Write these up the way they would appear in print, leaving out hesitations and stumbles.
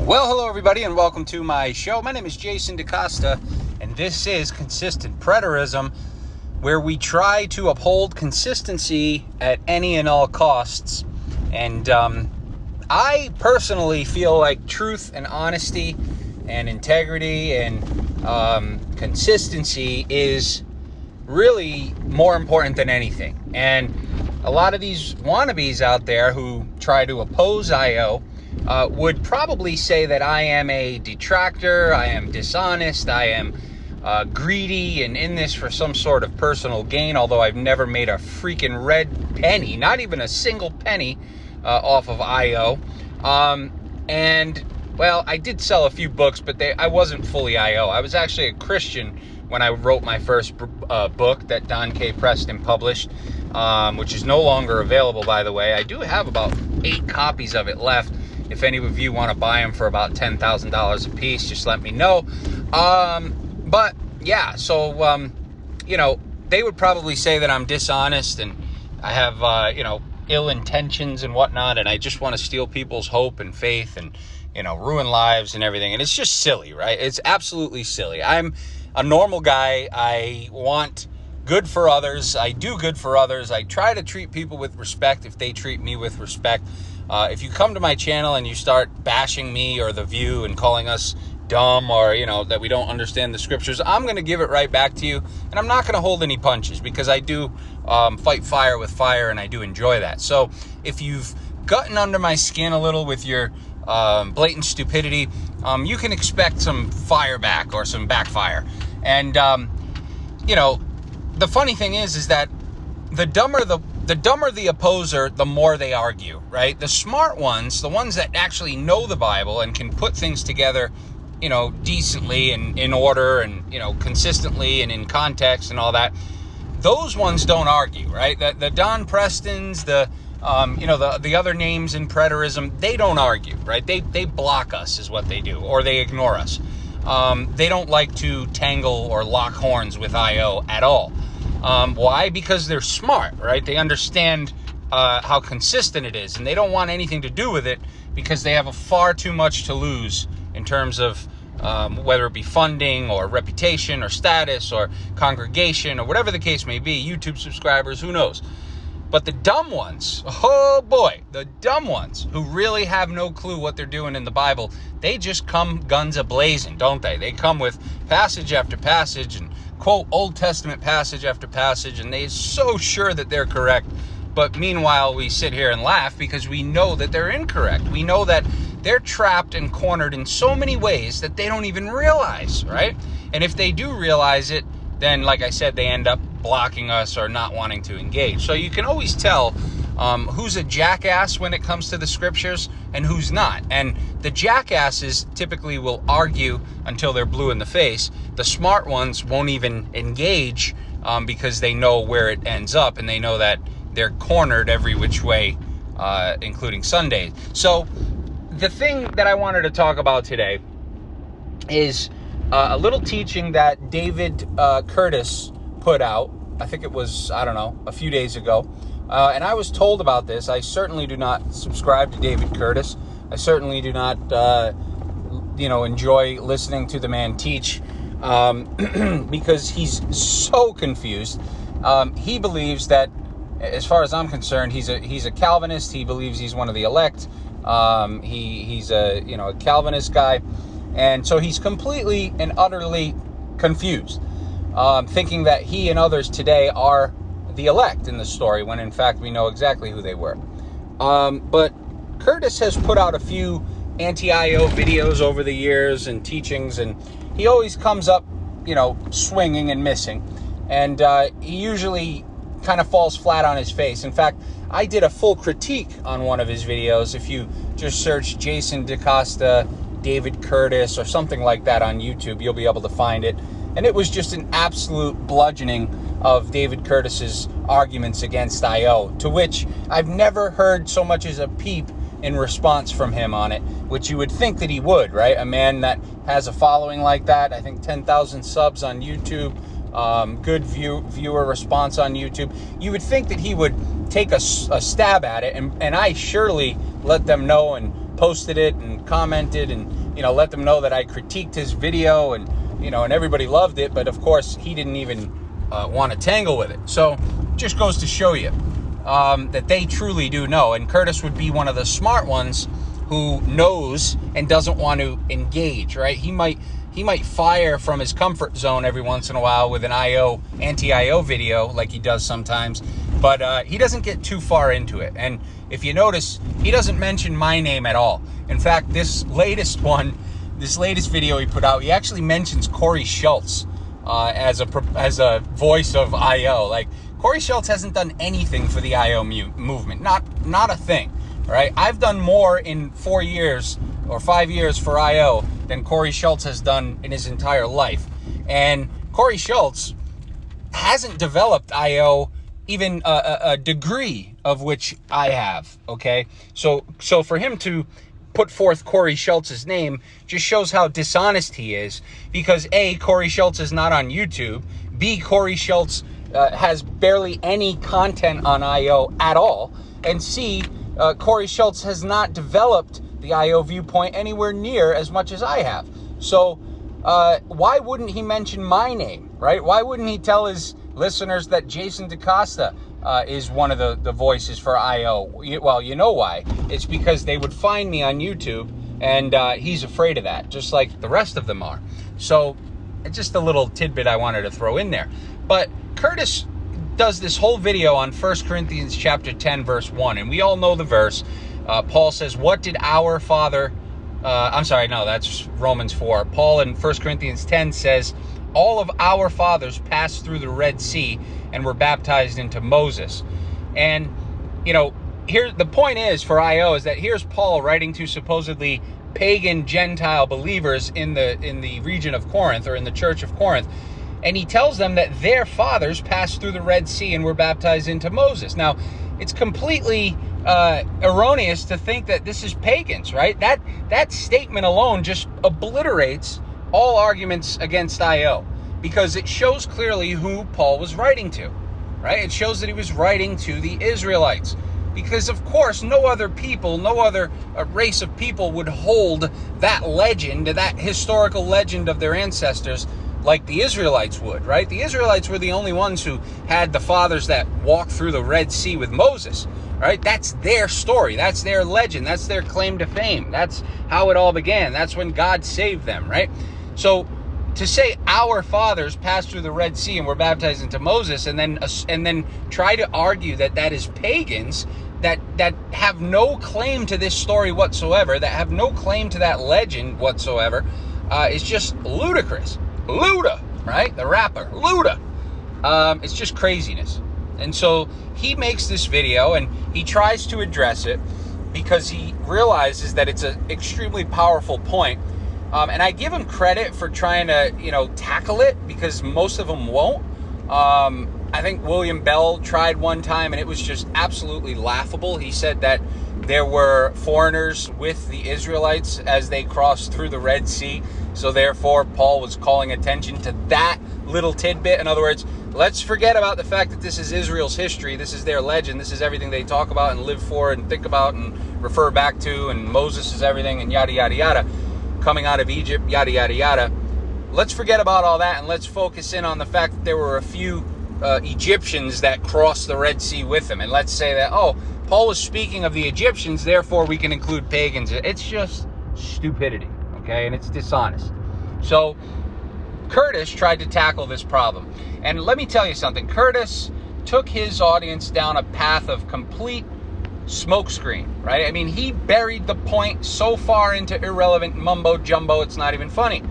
Well, hello everybody and welcome to my show. My name is Jason DaCosta and this is Consistent Preterism, where we try to uphold consistency at any and all costs. And I personally feel like truth and honesty and integrity and consistency is really more important than anything. And a lot of these wannabes out there who try to oppose IO would probably say that I am a detractor, I am dishonest, I am greedy and in this for some sort of personal gain, although I've never made a freaking red penny, not even a single penny off of IO. And, well, I did sell a few books, but I wasn't fully IO. I was actually a Christian when I wrote my first book that Don K. Preston published, which is no longer available, by the way. I do have about 8 copies of it left. If any of you want to buy them for about $10,000 a piece, just let me know. But yeah, so, they would probably say that I'm dishonest and I have, ill intentions and whatnot. And I just want to steal people's hope and faith and, ruin lives and everything. And it's just silly, right? It's absolutely silly. I'm a normal guy. I want good for others. I do good for others. I try to treat people with respect if they treat me with respect. If you come to my channel and you start bashing me or The View and calling us dumb or, that we don't understand the scriptures, I'm going to give it right back to you. And I'm not going to hold any punches because I do fight fire with fire and I do enjoy that. So if you've gotten under my skin a little with your blatant stupidity, you can expect some fire back or some backfire. And, the funny thing is that the dumber the opposer, the more they argue, right? The smart ones, the ones that actually know the Bible and can put things together, decently and in order and, consistently and in context and all that, those ones don't argue, right? The Don Prestons, the other names in preterism, they don't argue, right? They block us is what they do, or they ignore us. They don't like to tangle or lock horns with IO at all. Why? Because they're smart, right? They understand how consistent it is, and they don't want anything to do with it because they have far too much to lose in terms of whether it be funding or reputation or status or congregation or whatever the case may be, YouTube subscribers, who knows? But the dumb ones, oh boy, the dumb ones who really have no clue what they're doing in the Bible, they just come guns a-blazing, don't they? They come with passage after passage and quote Old Testament passage after passage, and they're so sure that they're correct. But meanwhile, we sit here and laugh because we know that they're incorrect. We know that they're trapped and cornered in so many ways that they don't even realize, right? And if they do realize it, then, like I said, they end up blocking us or not wanting to engage. So you can always tell who's a jackass when it comes to the scriptures and who's not. And the jackasses typically will argue until they're blue in the face. The smart ones won't even engage because they know where it ends up and they know that they're cornered every which way, including Sunday. So the thing that I wanted to talk about today is a little teaching that David Curtis put out. I think it was, a few days ago. And I was told about this. I certainly do not subscribe to David Curtis. I certainly do not, enjoy listening to the man teach because he's so confused. He believes that, as far as I'm concerned, he's a Calvinist. He believes he's one of the elect. He's a Calvinist guy. And so he's completely and utterly confused, thinking that he and others today are the elect in the story, when in fact we know exactly who they were. But Curtis has put out a few anti-IO videos over the years and teachings, and he always comes up, swinging and missing. And he usually kind of falls flat on his face. In fact, I did a full critique on one of his videos. If you just search Jason DaCosta, David Curtis, or something like that on YouTube, you'll be able to find it. And it was just an absolute bludgeoning of David Curtis's arguments against IO, to which I've never heard so much as a peep in response from him on it, which you would think that he would, right? A man that has a following like that, I think 10,000 subs on YouTube, good viewer response on YouTube. You would think that he would take a stab at it, and I surely let them know and posted it and commented and, you know, let them know that I critiqued his video, and, you know, and everybody loved it. But of course, he didn't even want to tangle with it. So just goes to show you that they truly do know. And Curtis would be one of the smart ones who knows and doesn't want to engage, right? He might fire from his comfort zone every once in a while with an anti-IO video like he does sometimes, but he doesn't get too far into it. And if you notice, he doesn't mention my name at all. In fact, this latest video he put out, he actually mentions Corey Schultz as a voice of IO. Like, Corey Schultz hasn't done anything for the IO movement, not a thing. Right? I've done more in 4 years or 5 years for IO than Corey Schultz has done in his entire life. And Corey Schultz hasn't developed IO even a degree of which I have, okay? So for him to put forth Corey Schultz's name just shows how dishonest he is, because A, Corey Schultz is not on YouTube, B, Corey Schultz has barely any content on IO at all, and C, Corey Schultz has not developed the IO viewpoint anywhere near as much as I have. So why wouldn't he mention my name, right? Why wouldn't he tell his listeners that Jason DaCosta is one of the voices for IO? Well, you know why. It's because they would find me on YouTube, and he's afraid of that, just like the rest of them are. So just a little tidbit I wanted to throw in there. But Curtis does this whole video on 1 Corinthians chapter 10, verse 1. And we all know the verse. Paul says, what did our father... that's Romans 4. Paul in 1 Corinthians 10 says, all of our fathers passed through the Red Sea and were baptized into Moses. And, you know, here the point is for IO is that here's Paul writing to supposedly pagan Gentile believers in the region of Corinth, or in the church of Corinth. And he tells them that their fathers passed through the Red Sea and were baptized into Moses. Now, it's completely erroneous to think that this is pagans, right? That statement alone just obliterates all arguments against IO, because it shows clearly who Paul was writing to, right? It shows that he was writing to the Israelites, because of course no other people, no other race of people would hold that legend, that historical legend of their ancestors like the Israelites would, right? The Israelites were the only ones who had the fathers that walked through the Red Sea with Moses, right? That's their story. That's their legend. That's their claim to fame. That's how it all began. That's when God saved them, right? So to say our fathers passed through the Red Sea and were baptized into Moses, and then try to argue that is pagans that have no claim to this story whatsoever, that have no claim to that legend whatsoever, is just ludicrous. Luda, right? The rapper, Luda. It's just craziness. And so he makes this video and he tries to address it because he realizes that it's an extremely powerful point. And I give him credit for trying to, tackle it, because most of them won't. I think William Bell tried one time and it was just absolutely laughable. He said that there were foreigners with the Israelites as they crossed through the Red Sea. So therefore, Paul was calling attention to that little tidbit. In other words, let's forget about the fact that this is Israel's history. This is their legend. This is everything they talk about and live for and think about and refer back to. And Moses is everything and yada, yada, yada. Coming out of Egypt, yada, yada, yada. Let's forget about all that and let's focus in on the fact that there were a few Egyptians that crossed the Red Sea with him. And let's say that, Paul was speaking of the Egyptians, therefore we can include pagans. It's just stupidity, okay? And it's dishonest. So Curtis tried to tackle this problem. And let me tell you something. Curtis took his audience down a path of complete smokescreen, right? I mean, he buried the point so far into irrelevant mumbo jumbo, it's not even funny.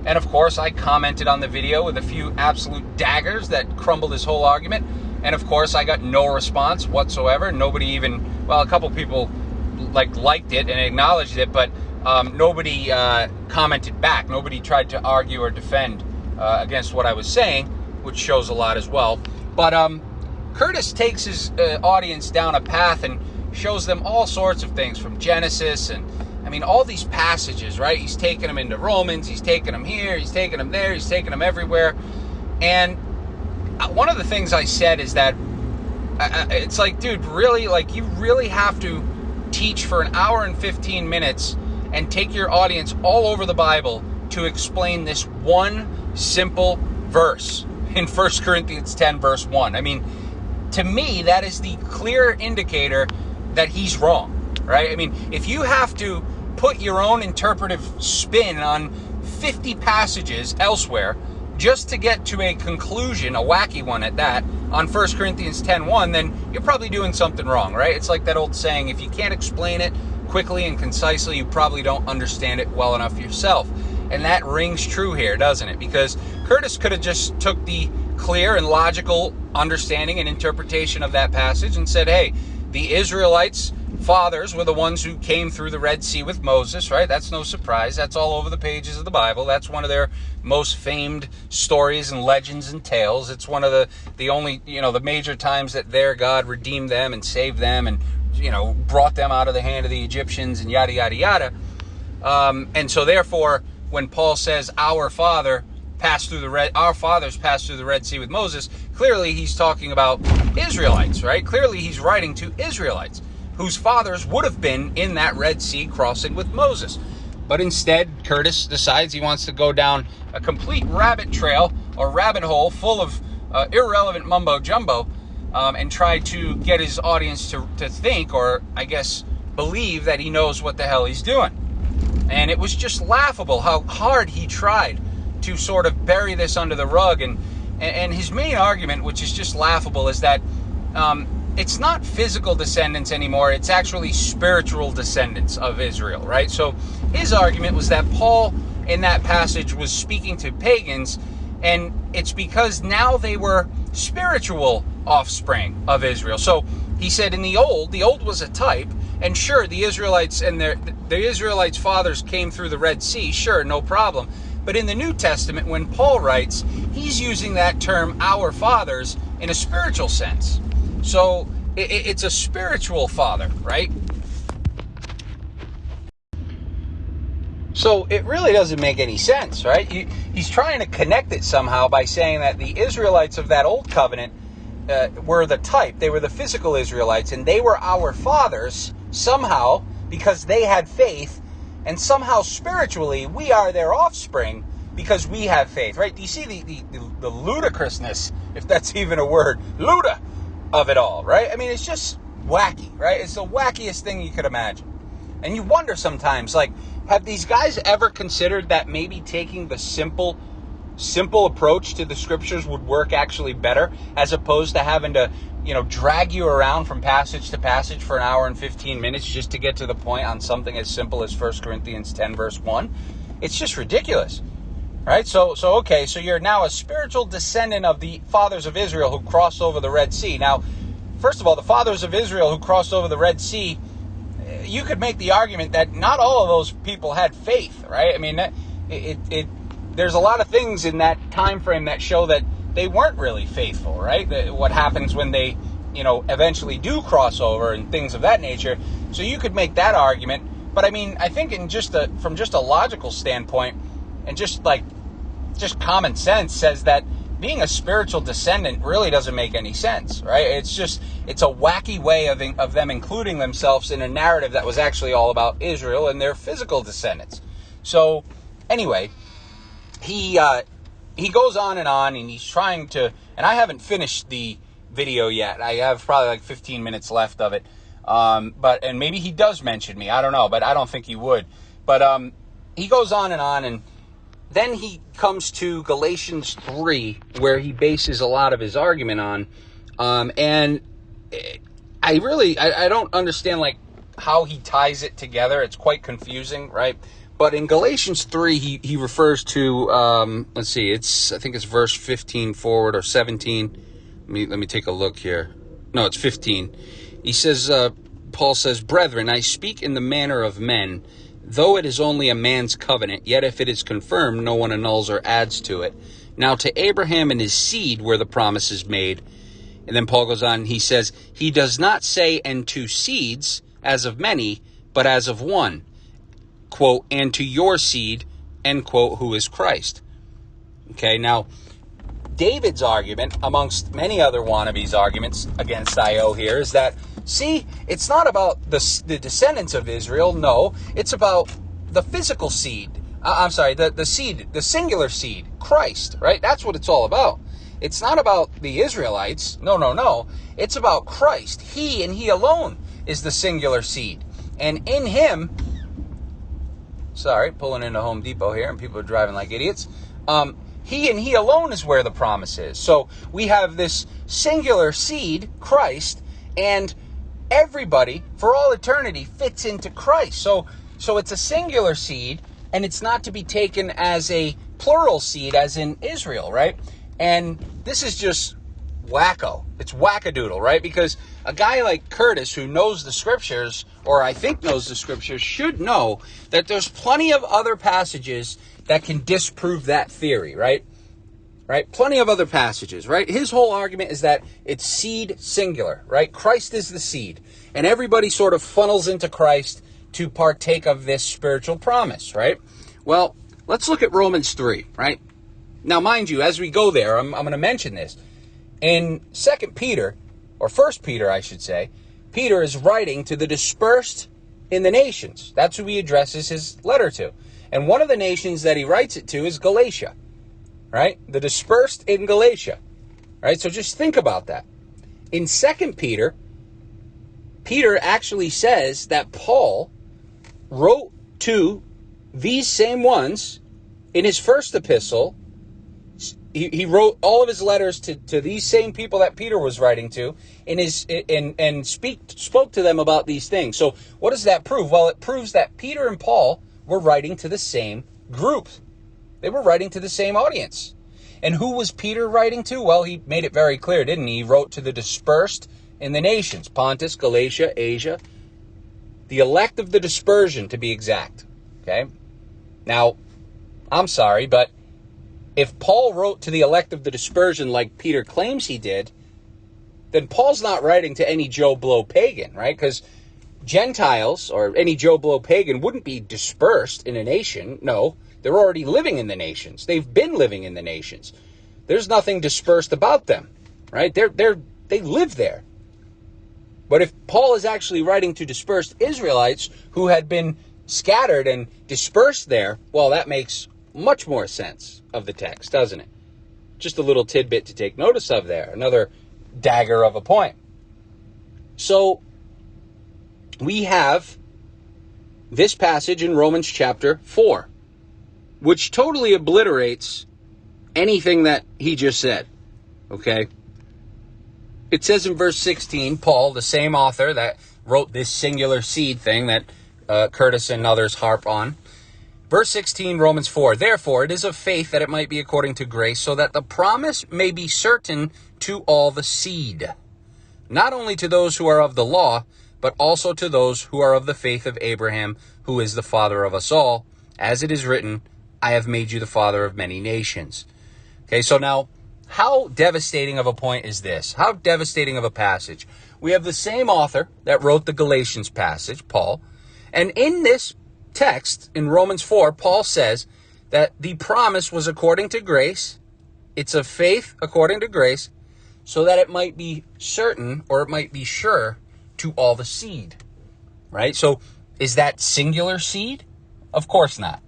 And of course, I commented on the video with a few absolute daggers that crumbled his whole argument. And of course, I got no response whatsoever. Nobody even, a couple people liked it and acknowledged it, but nobody commented back. Nobody tried to argue or defend against what I was saying, which shows a lot as well. But Curtis takes his audience down a path and shows them all sorts of things from Genesis and, all these passages, right? He's taking them into Romans, he's taking them here, he's taking them there, he's taking them everywhere. And one of the things I said is that it's like, dude, really, you really have to teach for an hour and 15 minutes and take your audience all over the Bible to explain this one simple verse in 1 Corinthians 10 verse 1. I mean, to me, that is the clear indicator that he's wrong, right? I mean, if you have to put your own interpretive spin on 50 passages elsewhere just to get to a conclusion, a wacky one at that, on 1 Corinthians 10:1, then you're probably doing something wrong, right? It's like that old saying, if you can't explain it quickly and concisely, you probably don't understand it well enough yourself. And that rings true here, doesn't it? Because Curtis could have just took the clear and logical understanding and interpretation of that passage and said, hey, the Israelites' fathers were the ones who came through the Red Sea with Moses, right? That's no surprise. That's all over the pages of the Bible. That's one of their most famed stories and legends and tales. It's one of the only, the major times that their God redeemed them and saved them and, brought them out of the hand of the Egyptians and yada, yada, yada. And so therefore, when Paul says our fathers passed through the Red Sea with Moses, clearly he's talking about Israelites, right? Clearly he's writing to Israelites whose fathers would have been in that Red Sea crossing with Moses. But instead, Curtis decides he wants to go down a complete rabbit trail or rabbit hole full of irrelevant mumbo jumbo and try to get his audience to think, or I guess believe, that he knows what the hell he's doing. And it was just laughable how hard he tried to sort of bury this under the rug. And his main argument, which is just laughable, is that it's not physical descendants anymore. It's actually spiritual descendants of Israel, right? So his argument was that Paul, in that passage, was speaking to pagans, and it's because now they were spiritual offspring of Israel. So he said in the old was a type, and sure, the Israelites and the Israelites' fathers came through the Red Sea, sure, no problem. But in the New Testament, when Paul writes, he's using that term, our fathers, in a spiritual sense. So it's a spiritual father, right? So it really doesn't make any sense, right? He's trying to connect it somehow by saying that the Israelites of that old covenant were the type. They were the physical Israelites, and they were our fathers somehow because they had faith, and somehow spiritually we are their offspring because we have faith, right? Do you see the ludicrousness, if that's even a word, luda, of it all, right? I mean, it's just wacky, right? It's the wackiest thing you could imagine. And you wonder sometimes, like, have these guys ever considered that maybe taking the simple approach to the scriptures would work actually better, as opposed to having to, drag you around from passage to passage for an hour and 15 minutes just to get to the point on something as simple as 1 Corinthians 10 verse 1? It's just ridiculous, right? So you're now a spiritual descendant of the fathers of Israel who crossed over the Red Sea. Now, first of all, the fathers of Israel who crossed over the Red Sea, you could make the argument that not all of those people had faith, right? I mean, there's a lot of things in that time frame that show that they weren't really faithful, right? What happens when they, eventually do cross over and things of that nature. So you could make that argument. But I mean, I think from just a logical standpoint, and just common sense says that being a spiritual descendant really doesn't make any sense, right? It's a wacky way of them including themselves in a narrative that was actually all about Israel and their physical descendants. So anyway, he goes on, and he's trying to, and I haven't finished the video yet. I have probably like 15 minutes left of it. And maybe he does mention me. I don't know, but I don't think he would. But he goes on, and then he comes to Galatians 3, where he bases a lot of his argument on. And I don't understand how he ties it together. It's quite confusing, right? But in Galatians 3, he refers to, let's see, I think it's verse 15 forward, or 17. Let me take a look here. No, it's 15. He says, Paul says, "Brethren, I speak in the manner of men, though it is only a man's covenant, yet if it is confirmed, no one annuls or adds to it. Now to Abraham and his seed were the promises made." And then Paul goes on, he says, "He does not say, and to seeds, as of many, but as of one, quote, and to your seed, end quote, who is Christ." Okay, now, David's argument, amongst many other wannabes' arguments against IO here, is that See, it's not about the descendants of Israel. No, it's about the physical seed. The seed, the singular seed, Christ, right? That's what it's all about. It's not about the Israelites. No. It's about Christ. He and he alone is the singular seed. And in him, pulling into Home Depot here and people are driving like idiots. He and he alone is where the promise is. So we have this singular seed, Christ, and everybody for all eternity fits into Christ. So it's a singular seed, and it's not to be taken as a plural seed as in Israel, right? And this is just wacko. It's wackadoodle, right? Because a guy like Curtis, who knows the scriptures, or I think knows the scriptures, should know that there's plenty of other passages that can disprove that theory, right? Right? Plenty of other passages, right? His whole argument is that it's seed singular, right? Christ is the seed. And everybody sort of funnels into Christ to partake of this spiritual promise, right? Well, let's look at Romans 3, right? Now, mind you, as we go there, I'm going to mention this. In 2 Peter, or 1 Peter, I should say, Peter is writing to the dispersed in the nations. That's who he addresses his letter to. And one of the nations that he writes it to is Galatia, right? The dispersed in Galatia, right? So just think about that. In 2 Peter, Peter actually says that Paul wrote to these same ones in his first epistle. He wrote all of his letters to these same people that Peter was writing to and spoke to them about these things. So what does that prove? Well, it proves that Peter and Paul were writing to the same group. They were writing to the same audience. And who was Peter writing to? Well, he made it very clear, didn't he? He wrote to the dispersed in the nations, Pontus, Galatia, Asia, the elect of the dispersion, to be exact. Okay? Now, I'm sorry, but if Paul wrote to the elect of the dispersion like Peter claims he did, then Paul's not writing to any Joe Blow pagan, right? Because Gentiles or any Joe Blow pagan wouldn't be dispersed in a nation. No, they're already living in the nations. They've been living in the nations. There's nothing dispersed about them, right? They live there. But if Paul is actually writing to dispersed Israelites who had been scattered and dispersed there, well, that makes much more sense of the text, doesn't it? Just a little tidbit to take notice of there. Another dagger of a point. So we have this passage in Romans chapter 4, which totally obliterates anything that he just said. Okay? It says in verse 16, Paul, the same author that wrote this singular seed thing that Curtis and others harp on. Verse 16, Romans 4, therefore it is of faith that it might be according to grace, so that the promise may be certain to all the seed, not only to those who are of the law, but also to those who are of the faith of Abraham, who is the father of us all, as it is written, I have made you the father of many nations. Okay, so now, how devastating of a point is this? How devastating of a passage? We have the same author that wrote the Galatians passage, Paul, and in this text, in Romans 4, Paul says that the promise was according to grace, it's of faith according to grace, so that it might be certain, or it might be sure, to all the seed, right? So, is that singular seed? Of course not.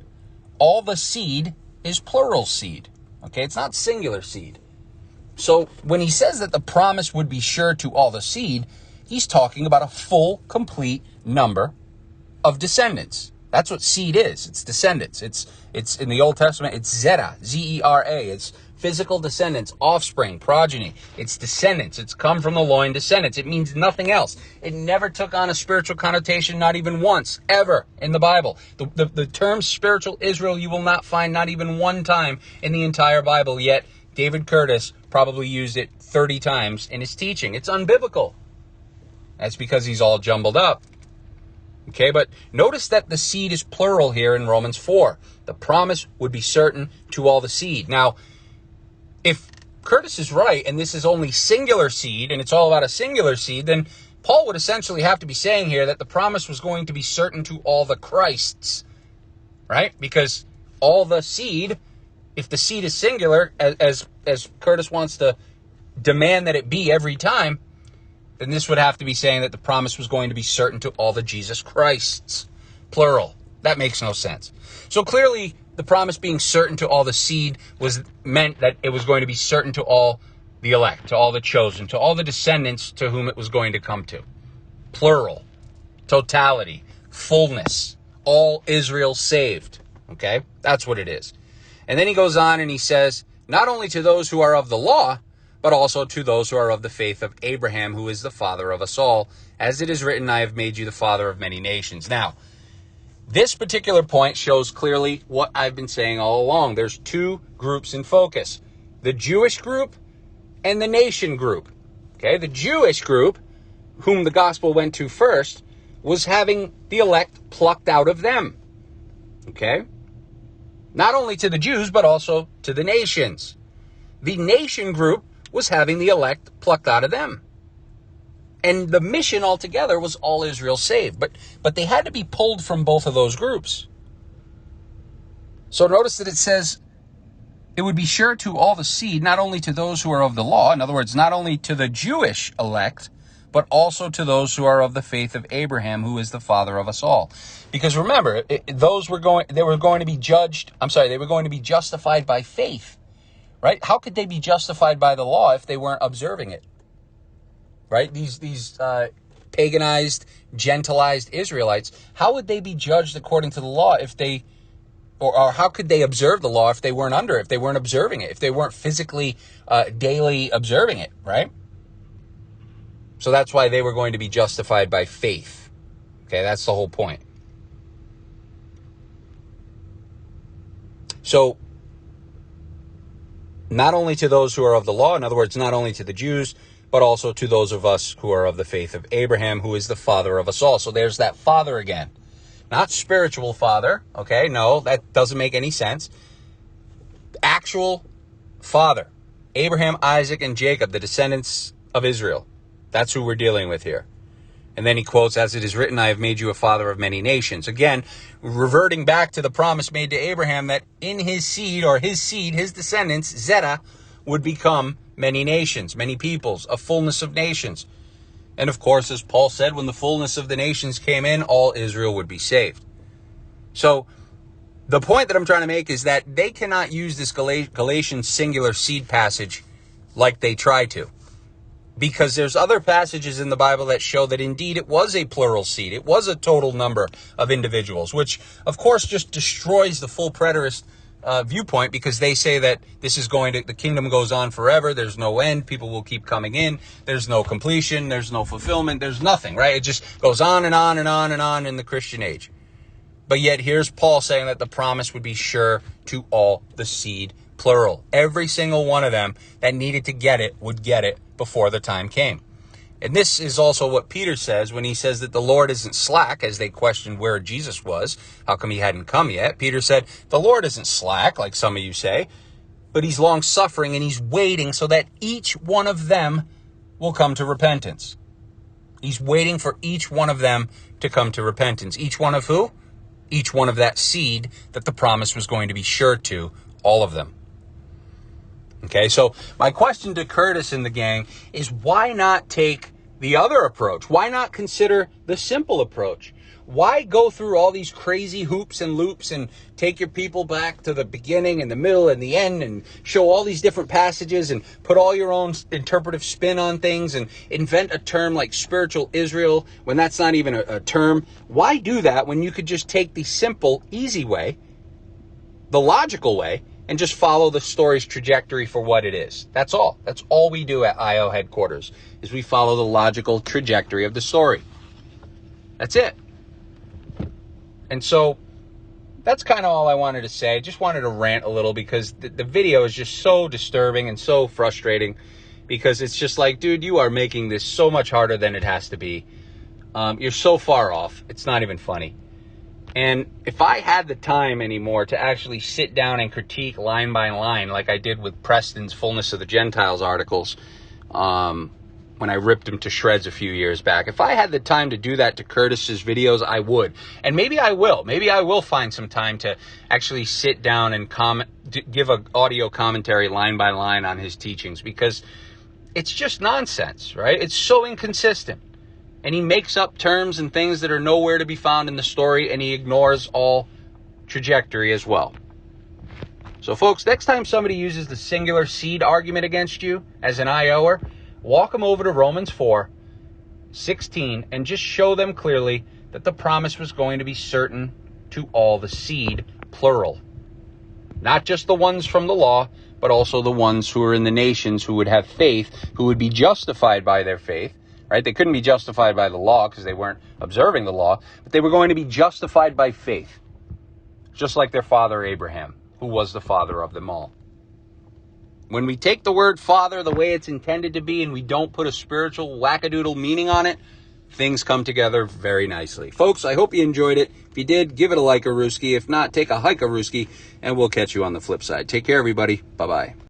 All the seed is plural seed, okay? It's not singular seed. So, when he says that the promise would be sure to all the seed, he's talking about a full, complete number of descendants. That's what seed is. It's descendants. It's in the Old Testament, it's zera, Z-E-R-A. It's physical descendants, offspring, progeny. It's descendants. It's come from the loin descendants. It means nothing else. It never took on a spiritual connotation, not even once, ever in the Bible. The term spiritual Israel you will not find not even one time in the entire Bible, yet David Curtis probably used it 30 times in his teaching. It's unbiblical. That's because he's all jumbled up. Okay, but notice that the seed is plural here in Romans 4. The promise would be certain to all the seed. Now, if Curtis is right, and this is only singular seed, and it's all about a singular seed, then Paul would essentially have to be saying here that the promise was going to be certain to all the Christs, right? Because all the seed, if the seed is singular, as Curtis wants to demand that it be every time, then this would have to be saying that the promise was going to be certain to all the Jesus Christs, plural. That makes no sense. So clearly, the promise being certain to all the seed meant that it was going to be certain to all the elect, to all the chosen, to all the descendants to whom it was going to come to. Plural, totality, fullness, all Israel saved. Okay, that's what it is. And then he goes on and he says, not only to those who are of the law, but also to those who are of the faith of Abraham, who is the father of us all. As it is written, I have made you the father of many nations. Now, this particular point shows clearly what I've been saying all along. There's two groups in focus, the Jewish group and the nation group. Okay, the Jewish group, whom the gospel went to first, was having the elect plucked out of them. Okay, not only to the Jews, but also to the nations. The nation group was having the elect plucked out of them. And the mission altogether was all Israel saved. But they had to be pulled from both of those groups. So notice that it says, it would be sure to all the seed, not only to those who are of the law, in other words, not only to the Jewish elect, but also to those who are of the faith of Abraham, who is the father of us all. Because remember, they were going to be justified by faith, right? How could they be justified by the law if they weren't observing it? Right? These paganized, gentilized Israelites, how would they be judged according to the law if they, or how could they observe the law if they weren't under it, if they weren't observing it, if they weren't physically, daily observing it, right? So that's why they were going to be justified by faith. Okay, that's the whole point. So, not only to those who are of the law, in other words, not only to the Jews, but also to those of us who are of the faith of Abraham, who is the father of us all. So there's that father again. Not spiritual father, okay? No, that doesn't make any sense. Actual father. Abraham, Isaac, and Jacob, the descendants of Israel. That's who we're dealing with here. And then he quotes, as it is written, I have made you a father of many nations. Again, reverting back to the promise made to Abraham that in his seed, his descendants, Zeta, would become many nations, many peoples, a fullness of nations. And of course, as Paul said, when the fullness of the nations came in, all Israel would be saved. So the point that I'm trying to make is that they cannot use this Galatians singular seed passage like they try to. Because there's other passages in the Bible that show that indeed it was a plural seed. It was a total number of individuals, which of course just destroys the full preterist viewpoint, because they say that the kingdom goes on forever. There's no end. People will keep coming in. There's no completion. There's no fulfillment. There's nothing, right? It just goes on and on and on and on in the Christian age. But yet here's Paul saying that the promise would be sure to all the seed, plural. Every single one of them that needed to get it would get it before the time came. And this is also what Peter says when he says that the Lord isn't slack, as they questioned where Jesus was. How come he hadn't come yet? Peter said, the Lord isn't slack, like some of you say, but he's long-suffering and he's waiting so that each one of them will come to repentance. He's waiting for each one of them to come to repentance. Each one of who? Each one of that seed that the promise was going to be sure to, all of them. Okay, so my question to Curtis and the gang is, why not take the other approach? Why not consider the simple approach? Why go through all these crazy hoops and loops and take your people back to the beginning and the middle and the end and show all these different passages and put all your own interpretive spin on things and invent a term like spiritual Israel when that's not even a term? Why do that when you could just take the simple, easy way, the logical way, and just follow the story's trajectory for what it is? That's all. That's all we do at IO headquarters, is we follow the logical trajectory of the story. That's it. And so that's kind of all I wanted to say. Just wanted to rant a little because the video is just so disturbing and so frustrating, because it's just like, dude, you are making this so much harder than it has to be. You're so far off. It's not even funny. And if I had the time anymore to actually sit down and critique line by line, like I did with Preston's Fullness of the Gentiles articles, when I ripped him to shreds a few years back, if I had the time to do that to Curtis's videos, I would. And maybe I will. Maybe I will find some time to actually sit down and give an audio commentary line by line on his teachings, because it's just nonsense, right? It's so inconsistent. And he makes up terms and things that are nowhere to be found in the story, and he ignores all trajectory as well. So folks, next time somebody uses the singular seed argument against you as an IOer, walk them over to Romans 4:16 and just show them clearly that the promise was going to be certain to all the seed, plural. Not just the ones from the law, but also the ones who are in the nations who would have faith, who would be justified by their faith, right? They couldn't be justified by the law because they weren't observing the law, but they were going to be justified by faith, just like their father Abraham, who was the father of them all. When we take the word father the way it's intended to be and we don't put a spiritual wackadoodle meaning on it, things come together very nicely. Folks, I hope you enjoyed it. If you did, give it a like-a-rooski. If not, take a hike-a-rooski, and we'll catch you on the flip side. Take care, everybody. Bye-bye.